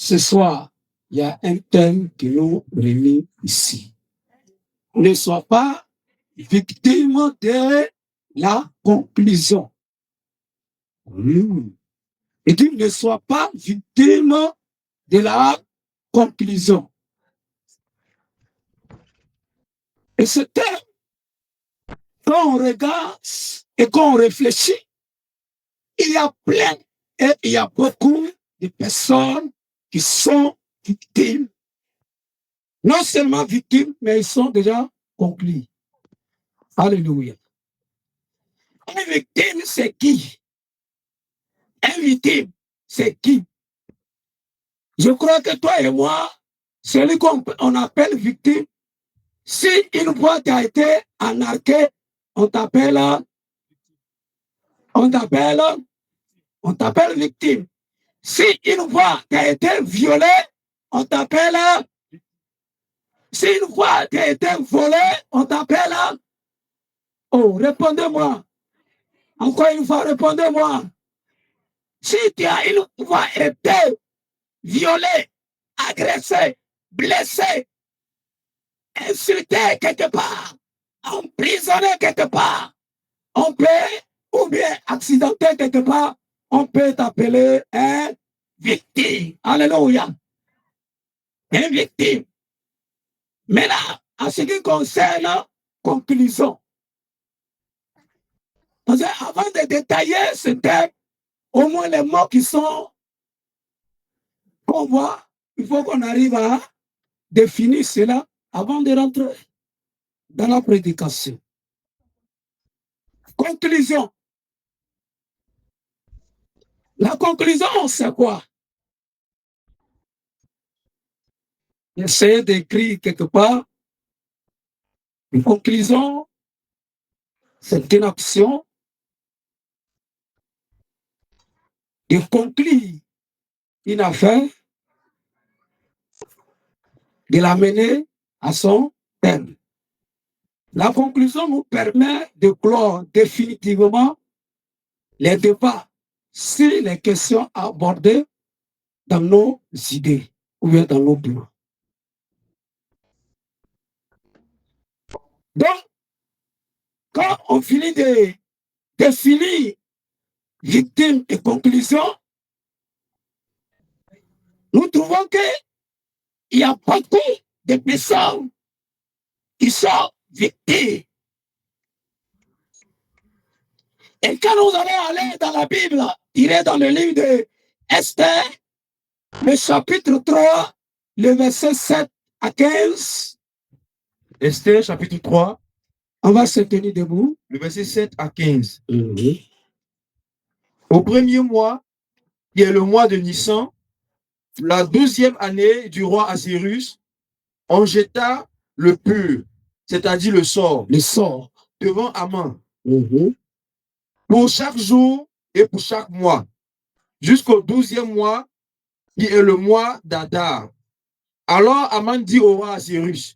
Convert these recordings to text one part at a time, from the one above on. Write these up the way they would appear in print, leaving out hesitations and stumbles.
Ce soir, il y a un thème qui nous réunit ici. Ne sois pas victime de la conclusion. Il dit, ne sois pas victime de la conclusion. Et ce thème, quand on regarde et quand on réfléchit, il y a plein et il y a beaucoup de personnes qui sont victimes. Non seulement victimes, mais ils sont déjà conclus. Alléluia. Une victime, c'est qui? Un victime, c'est qui? Je crois que toi et moi, celui qu'on appelle victime, si une fois tu as été arnaqué, on t'appelle victime. Si une fois tu as été violé, on t'appelle. Si une fois tu as été volé, on t'appelle. Oh, répondez-moi. Encore une fois, répondez-moi. Si tu as une fois été violé, agressé, blessé, insulté quelque part, emprisonné quelque part, on peut, ou bien accidenté quelque part, on peut t'appeler un victime. Alléluia. Un victime. Mais là, en ce qui concerne la conclusion, avant de détailler ce thème, au moins les mots qui sont qu'on voit, il faut qu'on arrive à définir cela avant de rentrer dans la prédication. Conclusion. La conclusion, c'est quoi? Essayez d'écrire quelque part. Une conclusion, c'est une action de conclure une affaire, de l'amener à son terme. La conclusion nous permet de clore définitivement les débats sur les questions abordées dans nos idées ou bien dans nos plans. Donc, quand on finit de définir victime et conclusion, nous trouvons qu'il y a beaucoup de personnes qui sont victimes. Et quand nous allons aller dans la Bible, il est dans le livre de Esther, le chapitre 3, le verset 7 à 15. Esther, chapitre 3. On va se tenir debout. Le verset 7 à 15. Au premier mois, qui est le mois de Nissan, la 12e année du roi Assyrus, on jeta le pur, c'est-à-dire le sort, devant Aman, pour chaque jour et pour chaque mois, jusqu'au 12e mois, qui est le mois d'Adar. Alors Aman dit au roi Assyrus,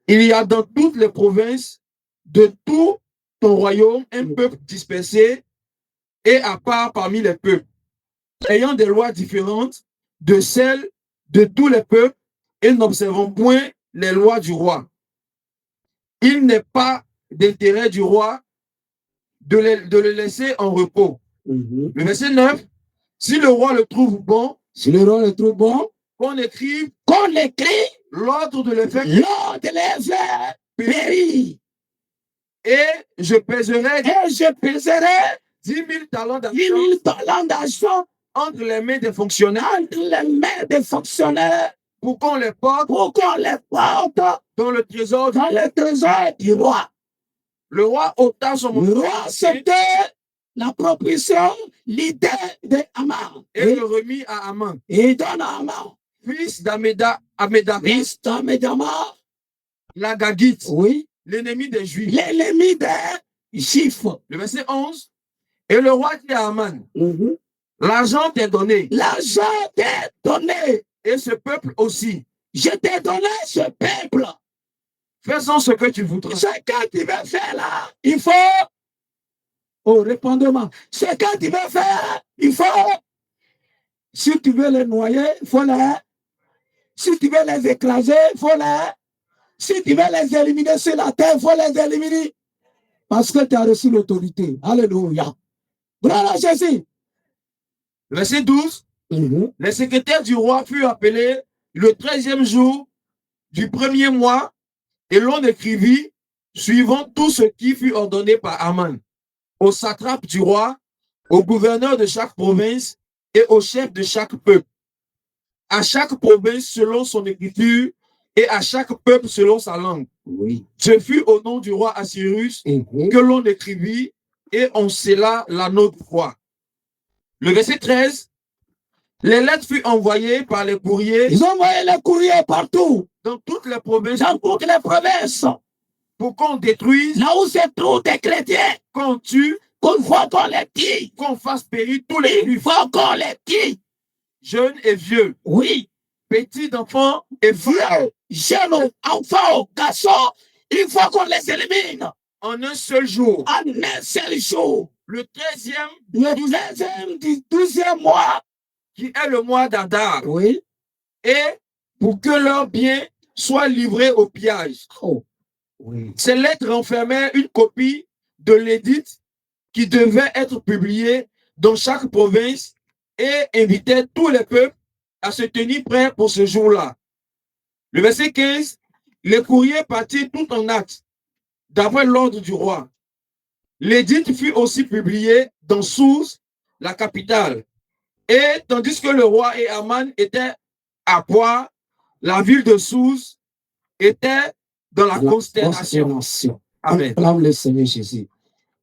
il y a dans toutes les provinces de tout ton royaume un peuple dispersé et à part parmi les peuples, ayant des lois différentes de celles de tous les peuples et n'observant point les lois du roi. Il n'est pas d'intérêt du roi de le laisser en repos. Le verset 9, si le roi le trouve bon, qu'on écrive l'ordre de les faire périr. Et je pèserai 10 000 talents d'argent entre les mains des fonctionnaires, pour qu'on les porte, dans le trésor du roi. Le roi ôta son manteau, c'était la proposition, l'idée de Aman, et le remit à Aman. Et donne à Aman, fils d'Amedama, la Gagite, oui, l'ennemi des Juifs. L'ennemi des Juifs. Le verset 11. Et le roi dit à Aman, l'argent t'est donné. L'argent t'est donné. Et ce peuple aussi. Je t'ai donné ce peuple. Faisons ce que tu voudras. Ce que tu veux faire là, il faut. Oh, répondez-moi. Ce que tu veux faire, il faut Si tu veux les noyer, il faut les. Si tu veux les écraser, il faut les. Si tu veux les éliminer sur la terre, il faut les éliminer. Parce que tu as reçu l'autorité. Alléluia. Bravo Jésus. Verset 12. Les secrétaires du roi furent appelés le 13e jour du premier mois et l'on écrivit suivant tout ce qui fut ordonné par Aman, au satrape du roi, au gouverneur de chaque province et au chef de chaque peuple. À chaque province selon son écriture et à chaque peuple selon sa langue. Oui. Ce fut au nom du roi Assyrus que l'on écrivit et on scella l'anneau du roi. Le verset 13. Les lettres furent envoyées par les courriers. Ils ont envoyé les courriers partout. Dans toutes les provinces. Dans toutes les provinces. Pour qu'on détruise. Là où se trouvent des chrétiens. Qu'on tue. Qu'on faut qu'on les tue. Qu'on fasse périr tous les juifs. Il faut qu'on les tue. Jeunes et vieux. Oui. Petits enfants et vieux. Jeunes, enfants, garçons. Il faut qu'on les élimine. En un seul jour. En un seul jour. Le 13e. Le 13e du 12e mois. Qui est le mois d'Adar. Oui. Et pour que leurs biens soient livrés au pillage. Oh. Oui. Ces lettres renfermaient une copie de l'édit qui devait être publié dans chaque province et invitait tous les peuples à se tenir prêts pour ce jour-là. Le verset 15, les courriers partirent tout en acte, d'après l'ordre du roi. L'édit fut aussi publié dans Souse, la capitale. Et tandis que le roi et Aman étaient à Poix, la ville de Souse était dans la consternation. Amen. On acclame le Seigneur Jésus.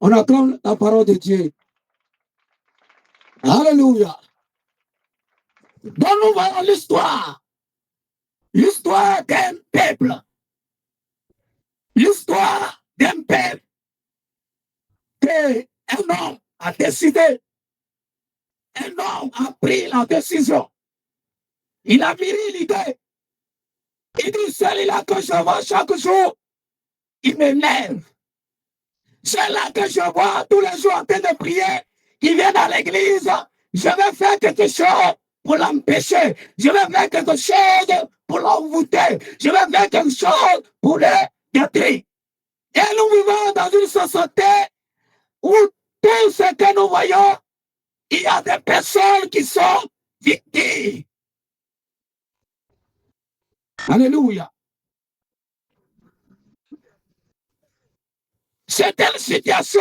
On acclame la parole de Dieu. Alléluia. Donc nous voyons l'histoire. L'histoire d'un peuple. L'histoire d'un peuple. Un homme a décidé. Un homme a pris la décision. Il a mis l'idée. Il dit, celui-là que je vois chaque jour, il m'énerve. Celui-là que je vois tous les jours en train de prier, il vient à l'église, je vais faire quelque chose pour l'empêcher. Je vais faire quelque chose pour l'envoûter. Je vais faire quelque chose pour le détruire. Et nous vivons dans une société où tout ce que nous voyons, il y a des personnes qui sont victimes. Alléluia. Certaines situations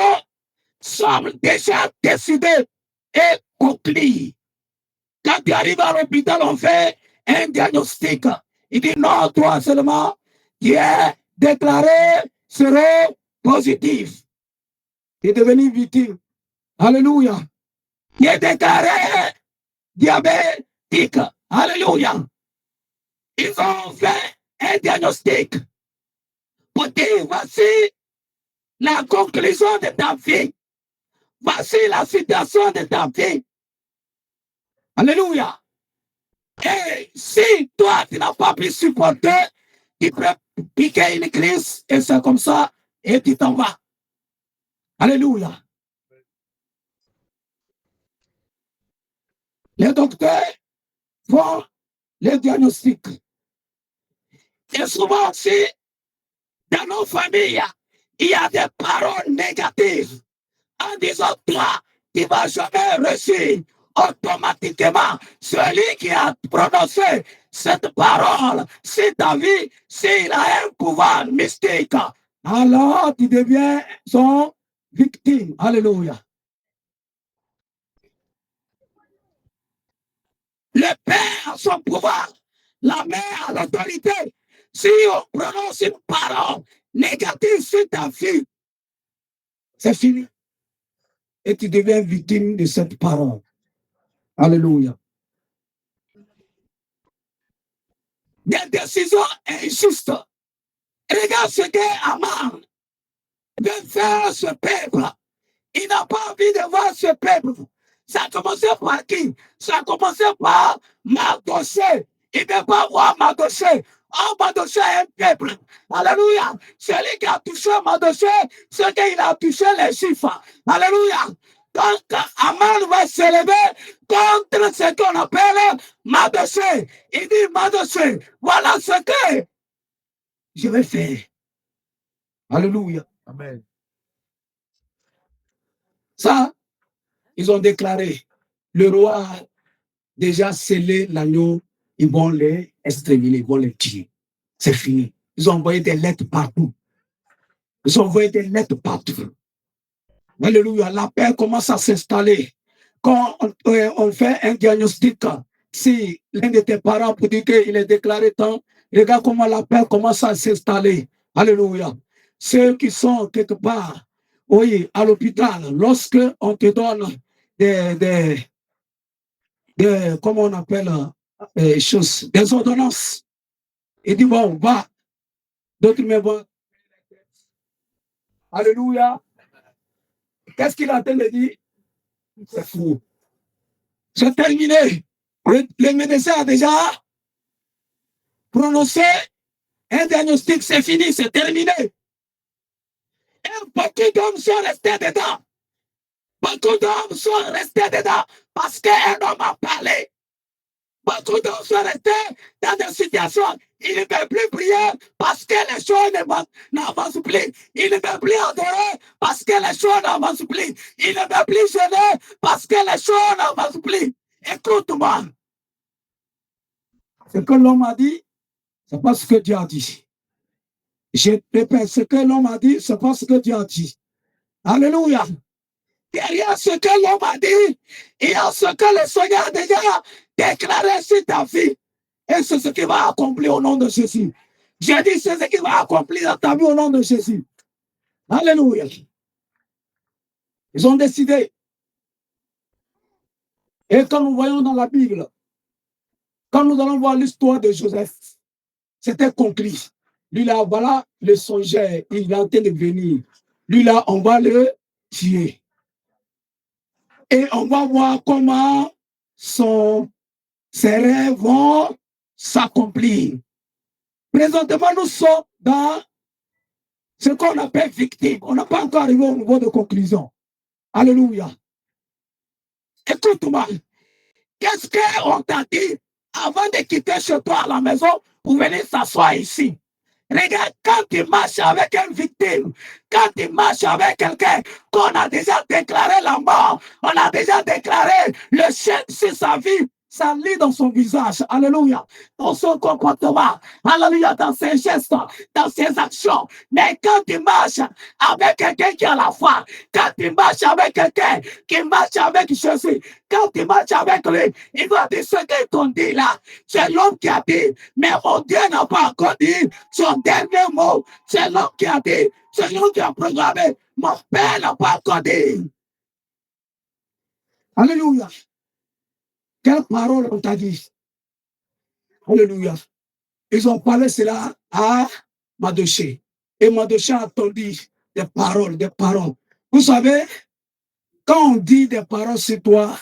semblent déjà décidées et conclues. Quand tu arrives à l'hôpital, on fait un diagnostic. Il dit non, toi seulement, qui est déclaré serait positif. Tu es devenu victime. Alléluia. Qui est déclaré diabétique. Alléluia. Ils ont fait un diagnostic pour dire voici la conclusion de ta vie. Voici la situation de ta vie. Alléluia. Et si toi, tu n'as pas pu supporter, tu peux piquer une crise et c'est comme ça et tu t'en vas. Alléluia. Les docteurs font les diagnostics. Et souvent aussi, dans nos familles, il y a des paroles négatives. En disant, toi, tu ne vas jamais réussir. Automatiquement, celui qui a prononcé cette parole, c'est ta vie, s'il a un pouvoir mystique, alors tu deviens son victime. Alléluia. Le père a son pouvoir, la mère a l'autorité. Si on prononce une parole négative sur ta vie, c'est fini. Et tu deviens victime de cette parole. Alléluia. Des décisions injustes. Regarde ce qu'Aman veut faire à ce peuple. Il n'a pas envie de voir ce peuple. Ça a commencé par qui? Ça a commencé par Mardoché. Il ne veut pas voir Mardoché. Oh, Mardoché est un peuple. Alléluia. Celui qui a touché Mardoché, c'est qu'il a touché les chiffres. Alléluia. quand Aman va s'élever contre ce qu'on appelle Mardochée, il dit Mardochée, voilà ce que je vais faire. Alléluia. Amen. Ça, ils ont déclaré, le roi a déjà scellé l'agneau, ils vont les exterminer, ils vont les tuer. C'est fini. Ils ont envoyé des lettres partout. Ils ont envoyé des lettres partout. Alléluia. La paix commence à s'installer. Quand on fait un diagnostic, si l'un de tes parents pour dire qu'il est déclaré temps, regarde comment la paix commence à s'installer. Alléluia. Ceux qui sont quelque part, oui, à l'hôpital, lorsque on te donne des comment on appelle, choses, des ordonnances, il dit, bon, va, d'autres me vont. Alléluia. Qu'est-ce qu'il a de dire? C'est fou. C'est terminé. Le médecin a déjà prononcé un diagnostic, c'est fini, c'est terminé. Et beaucoup d'hommes sont restés dedans. Beaucoup d'hommes sont restés dedans parce qu'un homme a parlé. Beaucoup d'hommes sont restés dans des situations. Ils ne veulent plus prier parce que les choses n'avancent plus. Ils ne veulent plus adorer parce que les choses n'avancent plus. Ils ne veulent plus jeûner parce que les choses n'avancent plus. Écoute-moi. Ce que l'homme a dit, c'est pas ce que Dieu a dit. Je répète, ce que l'homme a dit, c'est pas ce que Dieu a dit. Alléluia. Derrière ce que l'homme a dit, il y a ce que le Seigneur a déjà déclaré sur ta vie. Et c'est ce qui va accomplir au nom de Jésus. J'ai dit, c'est ce qui va accomplir dans ta vie au nom de Jésus. Alléluia. Ils ont décidé. Et quand nous voyons dans la Bible, quand nous allons voir l'histoire de Joseph, c'était conclu. Lui là, voilà le songeur, il est en train de venir. Lui là, on va le tuer. Et on va voir comment ses rêves vont s'accomplir. Présentement, nous sommes dans ce qu'on appelle victime. On n'a pas encore arrivé au niveau de conclusion. Alléluia. Écoute-moi. Qu'est-ce qu'on t'a dit avant de quitter chez toi à la maison pour venir s'asseoir ici? Regarde, quand tu marches avec une victime, quand tu marches avec quelqu'un qu'on a déjà déclaré la mort, on a déjà déclaré le chien sur sa vie, ça lit dans son visage, alléluia, dans son comportement, alléluia, dans ses gestes, dans ses actions. Mais quand tu marches avec quelqu'un qui a la foi, quand tu marches avec quelqu'un qui marche avec Jésus, quand tu marches avec lui, il va dire ce qu'ils t'ont dit là. C'est l'homme qui a dit, mais mon Dieu n'a pas encore dit son dernier mot. C'est l'homme qui a dit, c'est l'homme qui a programmé. Mon Père n'a pas encore dit. Alléluia. Quelle parole on t'a dit? Alléluia. Ils ont parlé cela à Mardochée. Et Mardochée a entendu des paroles, des paroles. Vous savez, quand on dit des paroles sur toi,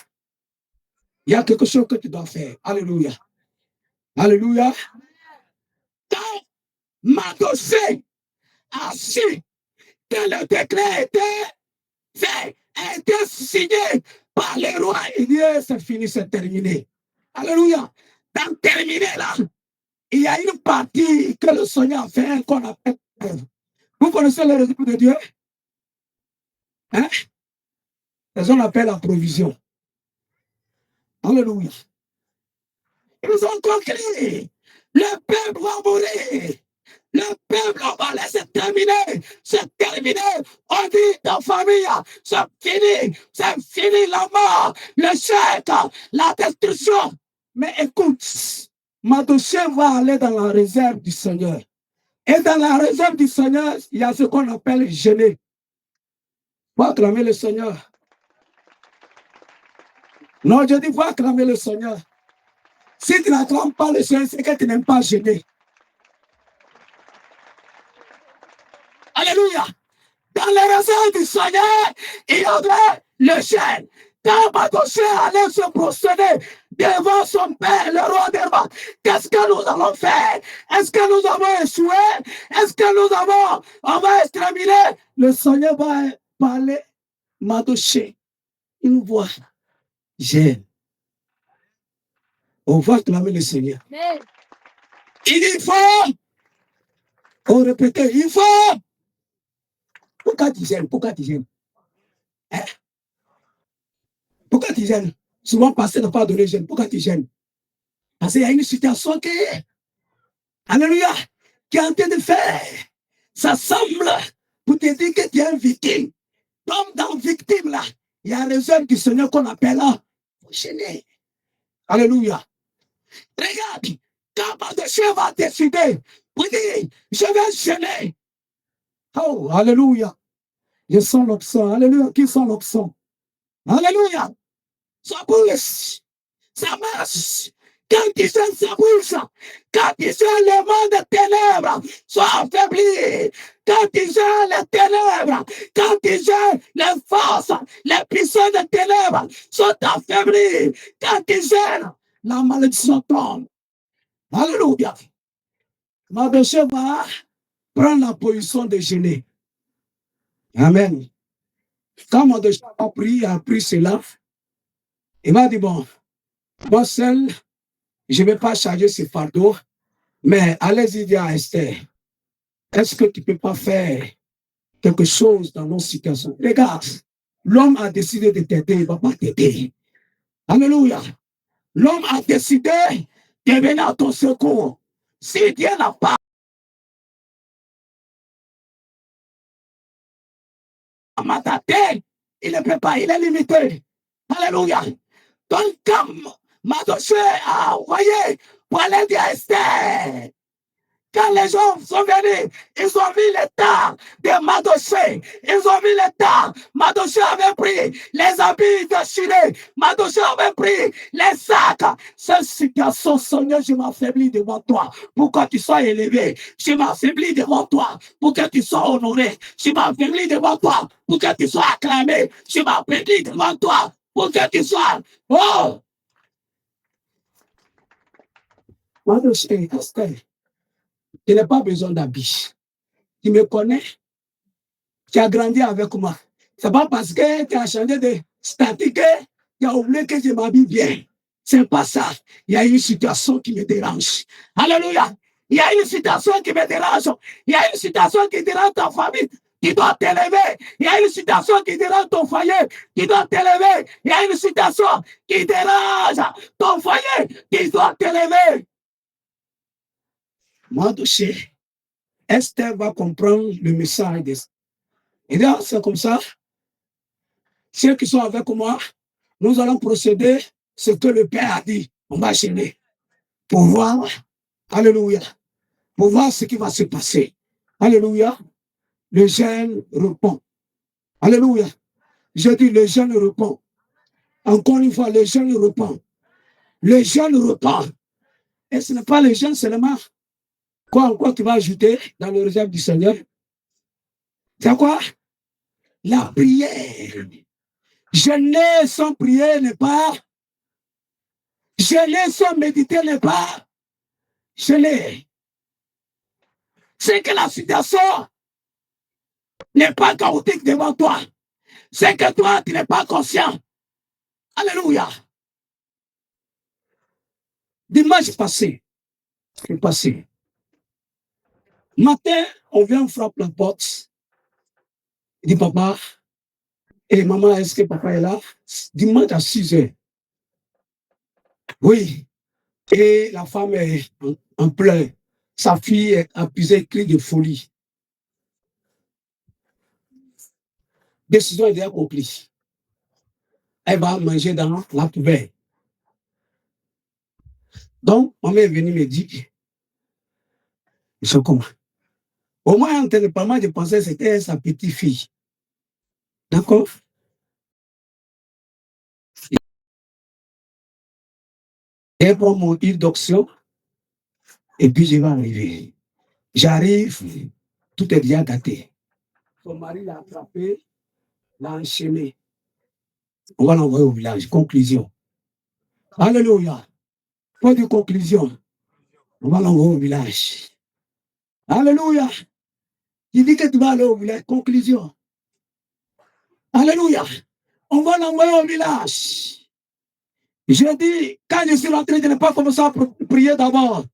il y a quelque chose que tu dois faire. Alléluia. Alléluia. Quand Mardochée a su que le décret était fait, a été signé par le roi, il dit, c'est fini, c'est terminé. Alléluia. Dans terminé là, il y a une partie que le Seigneur a fait qu'on appelle. Vous connaissez le réseau de Dieu? Hein? Les on appelle la provision. Alléluia. Ils ont compris. Le peuple va mourir. Le peuple va laisser terminer. C'est terminé. On dit dans la famille, c'est fini la mort, le chèque, la destruction. Mais écoute, Mardochée va aller dans la réserve du Seigneur. Et dans la réserve du Seigneur, il y a ce qu'on appelle jeûner. Faut acclamer le Seigneur. Non, je dis, faut acclamer le Seigneur. Si tu n'acclames pas le Seigneur, c'est que tu n'aimes pas jeûner. Alléluia. Dans les réserves du Seigneur, il y avait le jeûne. Quand Mardochée allait se prosterner devant son père, le roi des rois, qu'est-ce que nous allons faire? Est-ce que nous avons échoué? Est-ce que on va exterminer? Le Seigneur va parler Mardochée. une voix jeune. On va clamer le Seigneur. Il dit, il faut. On répète, il faut. Pourquoi tu gênes? Pourquoi tu gênes? Hein? Pourquoi tu gênes? Souvent, pasteur n'a pas donné gêne. Pourquoi tu gênes? Parce qu'il y a une situation qui est, alléluia, qui est en train de faire. Ça semble pour te dire que tu es une victime. Comme dans victime, là, il y a réserve du Seigneur qu'on appelle là. Faut gêner. Alléluia. Regarde, quand Mardochée va décider pour dire, je vais gêner. Oh, alléluia. Je sens l'option. Alléluia. Qui sent l'option? Alléluia. Ça bouge. Ça marche. Quand tu sens ça bouge. Quand tu sens le monde de ténèbres, sois affaibli. Quand tu sens les ténèbres, quand tu sens les forces, les puissances de ténèbres sont affaiblis. Quand tu sens la malédiction tombe. Alléluia. Mardochée va prendre la position de gêner. Amen. Quand Mardochée a pris cela, il m'a dit, bon, moi seul, je ne vais pas charger ce fardeau, mais allez-y dire à Esther, est-ce que tu ne peux pas faire quelque chose dans nos situations? Regarde, l'homme a décidé de t'aider, il ne va pas t'aider. Alléluia. L'homme a décidé de venir à ton secours. Si Dieu n'a pas mandaté, il ne peut pas, il est limité. Alléluia. Donc, comme Mardochée a envoyé pour aller dire à Esther, quand les gens sont venus, ils ont vu l'état de Mardochée. Ils ont vu l'état. Mardochée avait pris les habits de Chine. Mardochée avait pris les sacs. Cette situation, Seigneur, je m'affaiblis devant toi pour que tu sois élevé. Je m'affaiblis devant toi pour que tu sois honoré. Je m'affaiblis devant toi pour que tu sois acclamé. Je m'affaiblis devant toi pour que tu sois... Oh! Mardochée, tu n'as pas besoin d'habits. Tu me connais, tu as grandi avec moi. Ce n'est pas parce que tu as changé de statut que tu as oublié que je m'habille bien. Ce n'est pas ça. Il y a une situation qui me dérange. Alléluia. Il y a une situation qui me dérange. Il y a une situation qui dérange ta famille. Tu dois t'élever. Il y a une situation qui dérange ton foyer. Tu dois t'élever. Il y a une situation qui dérange ton foyer. Tu dois t'élever. Mardochée, Esther va comprendre le message de ça. Et là, c'est comme ça. Ceux qui sont avec moi, nous allons procéder ce que le Père a dit. On va gêner pour voir, alléluia, pour voir ce qui va se passer. Alléluia. Le jeune répond. Alléluia. Je dis, le jeune répond. Encore une fois, le jeune répond. Le jeune répond. Et ce n'est pas le jeune seulement. Quoi encore tu vas ajouter dans le réserve du Seigneur? C'est quoi? La prière. Jeûner sans prier n'est pas. Jeûner sans méditer n'est pas. Jeûner. C'est que la situation n'est pas chaotique devant toi. C'est que toi, tu n'es pas conscient. Alléluia. Dimanche passé, matin, on vient, on frappe la porte. Il dit, papa, et maman, est-ce que papa est là? Dimanche à 6 heures. Oui. Et la femme est en pleurs. Sa fille a plusieurs cris de folie. Décision est déjà accomplie. Elle va manger dans la poubelle. Donc, maman est venue me dire, ils sont comment? Au moins, en téléparlement, je pensais que c'était sa petite fille. D'accord? Elle prend mon huile d'onction et puis je vais arriver. J'arrive, tout est déjà gâté. Son mari l'a attrapé, l'a enchaîné. On va l'envoyer au village. Conclusion. Alléluia. Pas de conclusion. On va l'envoyer au village. Alléluia. Il dit que tu vas aller au village. Conclusion. Alléluia. On va l'envoyer au village. Je dis, quand je suis rentré, je n'ai pas commencé à prier d'abord.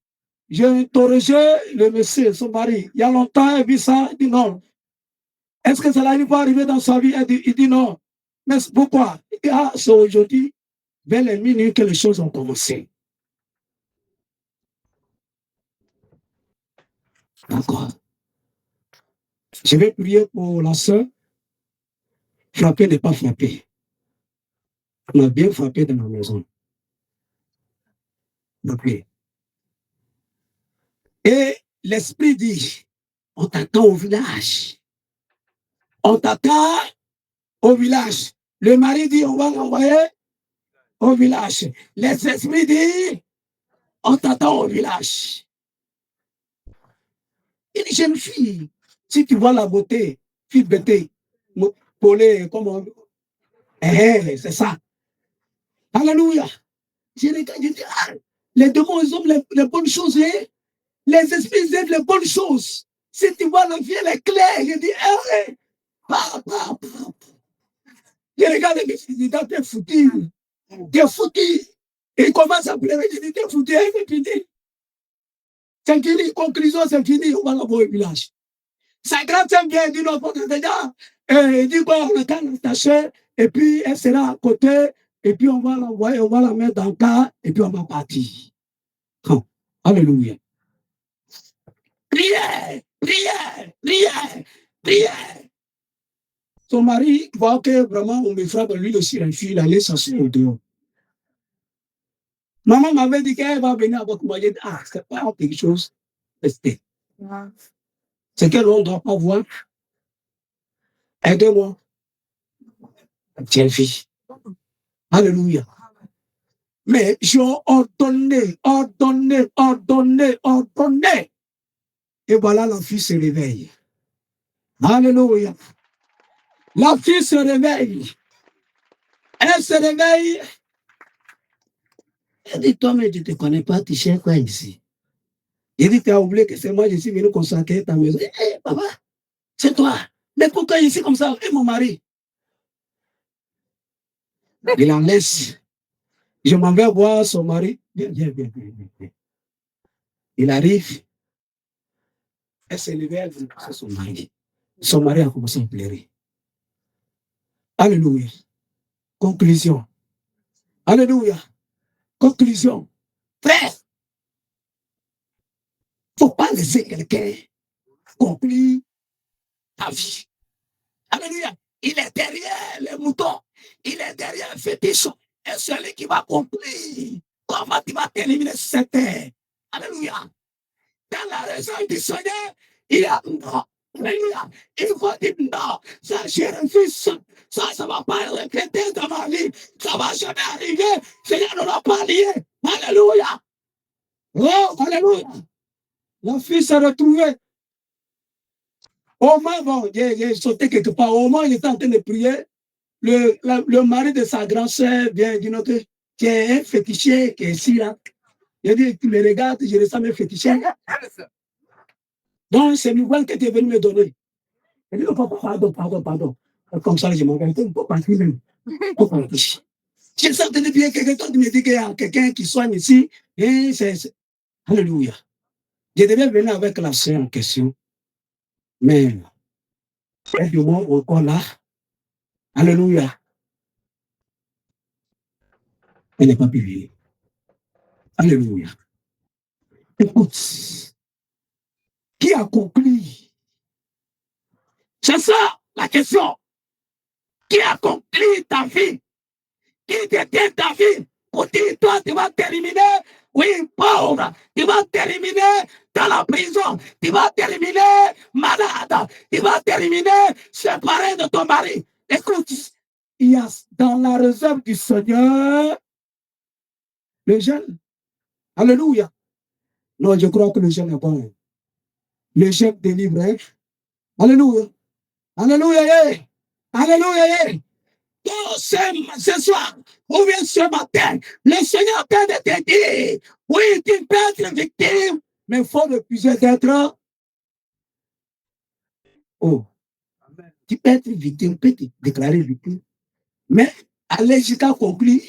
J'ai interrogé le monsieur, son mari. Il y a longtemps, il a vu ça, il dit non. Est-ce que cela va arriver dans sa vie? Il dit non. Mais pourquoi? Il dit, ah, c'est aujourd'hui, vers les minutes que les choses ont commencé. D'accord. Je vais prier pour la sœur. Frapper n'est pas frapper. On a bien frappé dans la maison. Okay. Et l'esprit dit, on t'attend au village. On t'attend au village. Le mari dit, on va l'envoyer au village. Les esprits disent, on t'attend au village. Une jeune fille, si tu vois la beauté, fille beauté, polée, comment, c'est ça. Alléluia. Je regarde, je dis, ah, les démons, ils ont les bonnes choses, hein? Les esprits, ils aiment les bonnes choses. Si tu vois la vie, elle est claire, je dis, hey, je regarde mes fils, t'es foutu. T'es foutu. Et il commence à pleurer, je dis, t'es foutu, c'est fini. C'est fini, conclusion, c'est fini, on va l'envoyer au village. Sa grande sœur vient, elle dit, non, déjà, il dit, bon, on attend l'attacher, et puis elle sera à côté, et puis on va l'envoyer, on va la mettre dans le cas, et puis on va partir. Oh, alléluia. Prière, prière, prière, prière. Son mari voit que vraiment on me frappe, lui aussi, il allait s'asseoir au dehors. Maman m'avait dit qu'elle va venir avec moi. J'ai dit, ah, c'est pas quelque chose. C'est qu'elle ne doit pas voir. Aide-moi. Tiens, fille. Alléluia. Mais j'ai ordonné. Et voilà, la fille se réveille. Alléluia. La fille se réveille. Elle se réveille. Elle dit, toi, mais tu ne te connais pas, tu cherches quoi ici? Il dit, tu as oublié que c'est moi, je suis venu consacrer ta maison. Eh, papa, c'est toi. Mais pourquoi ici comme ça? Et mon mari. Il en laisse. Je m'en vais voir son mari. Viens. Il arrive. Elle s'est levée, elle veut passer son mari. Son mari a commencé à pleurer. Alléluia. Conclusion. Alléluia. Conclusion. Frère, il ne faut pas laisser quelqu'un conclure ta vie. Alléluia. Il est derrière les moutons. Il est derrière le fétiche. Et celui qui va conclure comment tu vas terminer cette terre. Alléluia. Dans la raison du Seigneur, il y a non. Alléluia. Il faut dire non. Ça, je refuse. Ça ne va pas regretter dans ma vie. Ça ne va jamais arriver. Seigneur ne l'a pas lié. Alléluia. Oh, alléluia. La fille s'est retrouvée. Au moins, bon, j'ai sauté quelque part. Au moins, il était en train de prier. Le mari de sa grand-sœur vient dire qui est un fétichier qui est ici, là. Il dit, tu me regardes, je ressens mes fétichiers. Donc, c'est une nouvelle que tu es venu me donner. Il dit, pardon. Comme ça, je m'en vais. Il ne faut pas partir. Je sens bien que quelqu'un me dit qu'il y a quelqu'un qui soigne ici. Et Alléluia. Je devais venir avec la sœur en question. Mais, elle du monde encore là. Alléluia. Elle n'est pas publiée. Alléluia. Écoute, qui a conclu? C'est ça la question. Qui a conclu ta vie? Qui détient ta vie? Pour dire, toi, tu vas terminer, oui, pauvre. Tu vas terminer dans la prison. Tu vas terminer malade. Tu vas terminer séparé de ton mari. Écoute, il y a dans la réserve du Seigneur le jeune. Alléluia. Non, je crois que le jeune est bon. Le jeune délivre. Hein? Alléluia. Alléluia. Yeah. Alléluia. Yeah. Oh, ce soir, ou bien ce matin, le Seigneur t'a de te dire, oui, tu peux être victime, mais il faut refuser d'être. Oh, tu peux être victime, tu peux te déclarer victime, Mais aller jusqu'à conclure,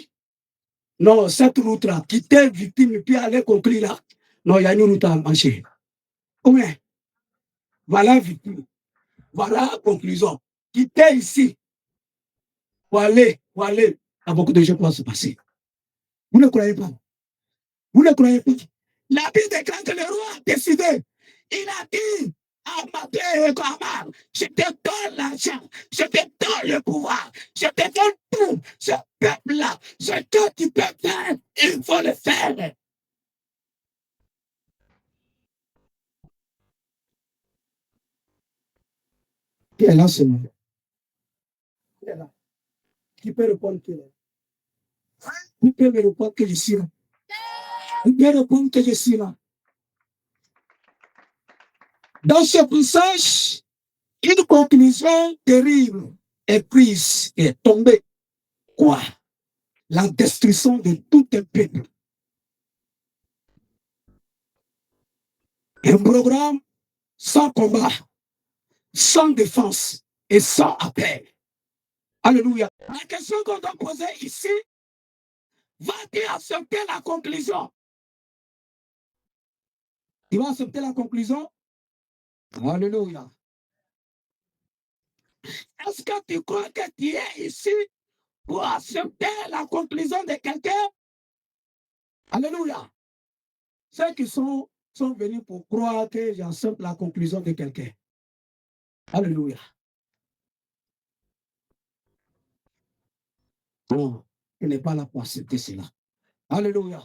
non, cette route-là, quitter victime et puis aller conclure là, non, il y a une route à marcher. Combien? Voilà victime. Voilà conclusion. Quitter ici pour aller, à beaucoup de choses vont se passer. Vous ne croyez pas? Vous ne croyez pas? La Bible déclare que le roi a décidé. Il a dit à Matthieu et Gomar, je te donne l'argent, je te donne le pouvoir, je te donne tout. Ce peuple-là, ce que tu peux faire, il faut le faire. Qui est là ce moment? Qui est là? Qui peut répondre qui est là? Qui peut me répondre que je suis là? Qui peut répondre que je suis là? Dans ce passage, une conclusion terrible est prise et est tombée. Quoi? La destruction de tout un peuple. Un programme sans combat, sans défense et sans appel. Alléluia. La question qu'on doit poser ici, va-t-il accepter la conclusion? Il va accepter la conclusion? Alléluia. Est-ce que tu crois que tu es ici pour accepter la conclusion de quelqu'un? Alléluia. Ceux qui sont venus pour croire que j'accepte la conclusion de quelqu'un. Alléluia. Non, il n'est pas là pour accepter cela. Alléluia.